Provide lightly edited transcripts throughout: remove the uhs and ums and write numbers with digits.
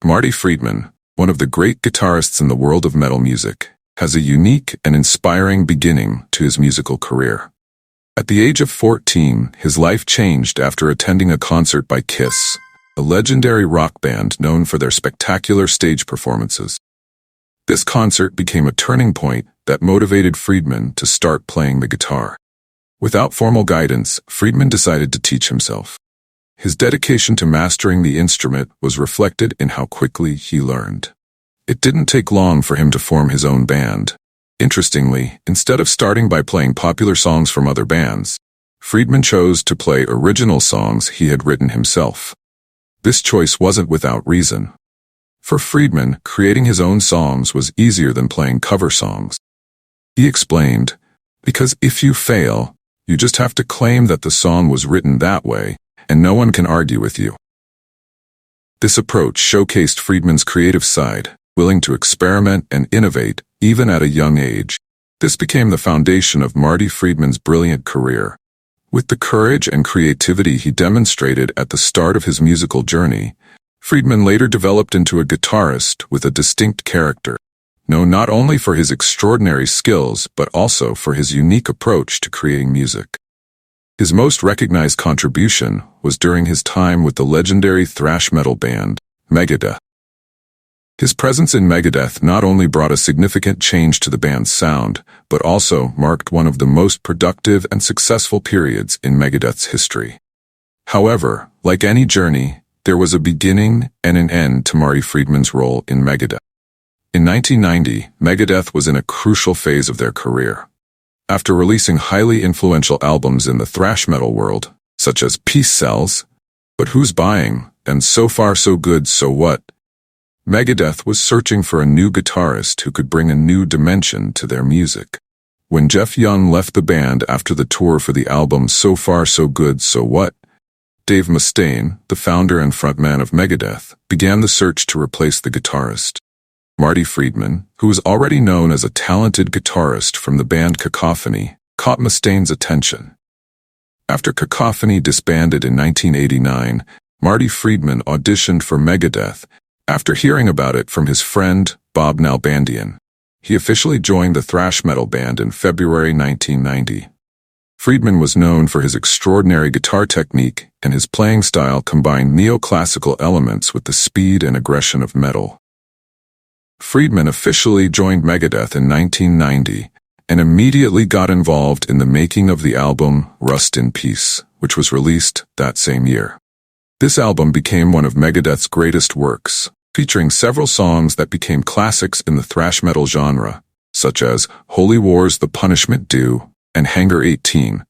Marty Friedman, one of the great guitarists in the world of metal music, has a unique and inspiring beginning to his musical career. At the age of 14, his life changed after attending a concert by Kiss, a legendary rock band known for their spectacular stage performances. This concert became a turning point that motivated Friedman to start playing the guitar. Without formal guidance, Friedman decided to teach himself. His dedication to mastering the instrument was reflected in how quickly he learned. It didn't take long for him to form his own band. Interestingly, instead of starting by playing popular songs from other bands, Friedman chose to play original songs he had written himself. This choice wasn't without reason. For Friedman, creating his own songs was easier than playing cover songs. He explained, "Because if you fail, you just have to claim that the song was written that way, and no one can argue with you." This approach showcased Friedman's creative side, willing to experiment and innovate, even at a young age. This became the foundation of Marty Friedman's brilliant career. With the courage and creativity he demonstrated at the start of his musical journey, Friedman later developed into a guitarist with a distinct character, known not only for his extraordinary skills but also for his unique approach to creating music. His most recognized contribution was during his time with the legendary thrash metal band, Megadeth. His presence in Megadeth not only brought a significant change to the band's sound, but also marked one of the most productive and successful periods in Megadeth's history. However, like any journey, there was a beginning and an end to Marty Friedman's role in Megadeth. In 1990, Megadeth was in a crucial phase of their career. After releasing highly influential albums in the thrash metal world, such as Peace Sells, But Who's Buying, and So Far So Good So What, Megadeth was searching for a new guitarist who could bring a new dimension to their music. When Jeff Young left the band after the tour for the album So Far So Good So What, Dave Mustaine, the founder and frontman of Megadeth, began the search to replace the guitarist. Marty Friedman, who was already known as a talented guitarist from the band Cacophony, caught Mustaine's attention. After Cacophony disbanded in 1989, Marty Friedman auditioned for Megadeth. After hearing about it from his friend, Bob Nalbandian, he officially joined the thrash metal band in February 1990. Friedman was known for his extraordinary guitar technique, and his playing style combined neoclassical elements with the speed and aggression of metal. Friedman officially joined Megadeth in 1990 and immediately got involved in the making of the album Rust in Peace, which was released that same year. This album became one of Megadeth's greatest works, featuring several songs that became classics in the thrash metal genre, such as Holy War's The Punishment Due and Hangar 18.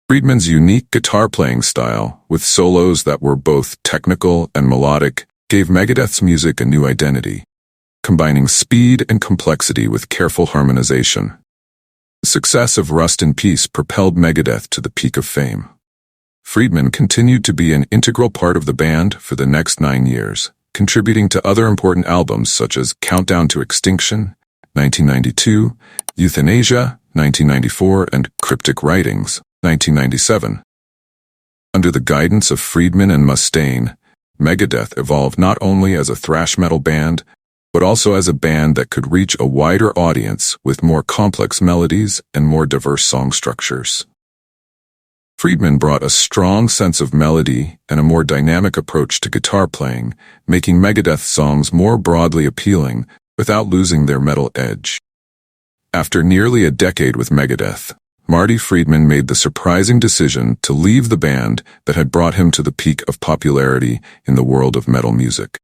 Friedman's unique guitar playing style, with solos that were both technical and melodic, gave Megadeth's music a new identity, combining speed and complexity with careful harmonization. The success of Rust in Peace propelled Megadeth to the peak of fame. Friedman continued to be an integral part of the band for the next 9 years, contributing to other important albums such as Countdown to Extinction, 1992, Euthanasia, 1994, and Cryptic Writings, 1997. Under the guidance of Friedman and Mustaine, Megadeth evolved not only as a thrash metal band, but also as a band that could reach a wider audience with more complex melodies and more diverse song structures. Friedman brought a strong sense of melody and a more dynamic approach to guitar playing, making Megadeth songs more broadly appealing without losing their metal edge. After nearly a decade with Megadeth, Marty Friedman made the surprising decision to leave the band that had brought him to the peak of popularity in the world of metal music.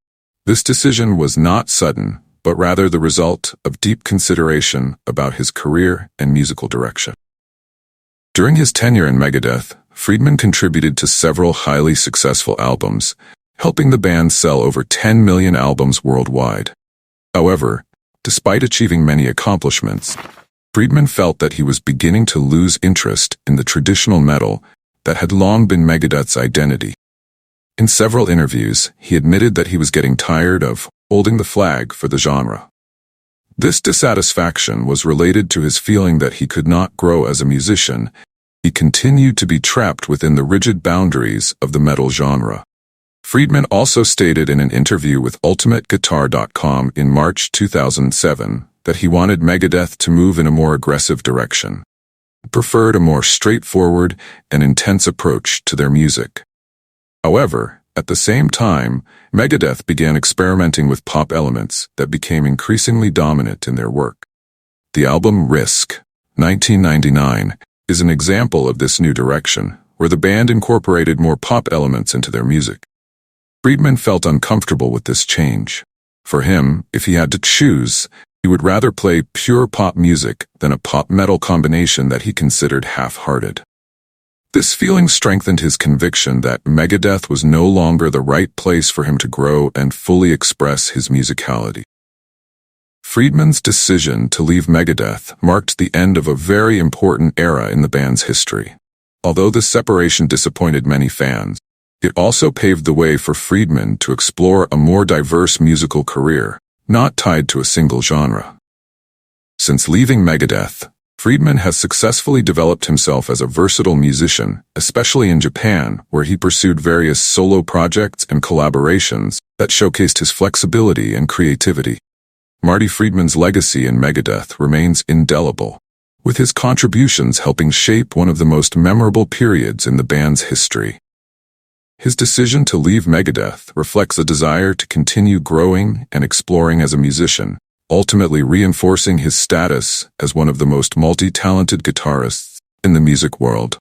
This decision was not sudden, but rather the result of deep consideration about his career and musical direction. During his tenure in Megadeth, Friedman contributed to several highly successful albums, helping the band sell over 10 million albums worldwide. However, despite achieving many accomplishments, Friedman felt that he was beginning to lose interest in the traditional metal that had long been Megadeth's identity. In several interviews, he admitted that he was getting tired of holding the flag for the genre. This dissatisfaction was related to his feeling that he could not grow as a musician. He continued to be trapped within the rigid boundaries of the metal genre. Friedman also stated in an interview with UltimateGuitar.com in March 2007 that he wanted Megadeth to move in a more aggressive direction. He preferred a more straightforward and intense approach to their music. However, at the same time, Megadeth began experimenting with pop elements that became increasingly dominant in their work. The album Risk, 1999, is an example of this new direction, where the band incorporated more pop elements into their music. Friedman felt uncomfortable with this change. For him, if he had to choose, he would rather play pure pop music than a pop-metal combination that he considered half-hearted. This feeling strengthened his conviction that Megadeth was no longer the right place for him to grow and fully express his musicality. Friedman's decision to leave Megadeth marked the end of a very important era in the band's history. Although this separation disappointed many fans, it also paved the way for Friedman to explore a more diverse musical career, not tied to a single genre. Since leaving Megadeth, Friedman has successfully developed himself as a versatile musician, especially in Japan, where he pursued various solo projects and collaborations that showcased his flexibility and creativity. Marty Friedman's legacy in Megadeth remains indelible, with his contributions helping shape one of the most memorable periods in the band's history. His decision to leave Megadeth reflects a desire to continue growing and exploring as a musician, ultimately reinforcing his status as one of the most multi-talented guitarists in the music world.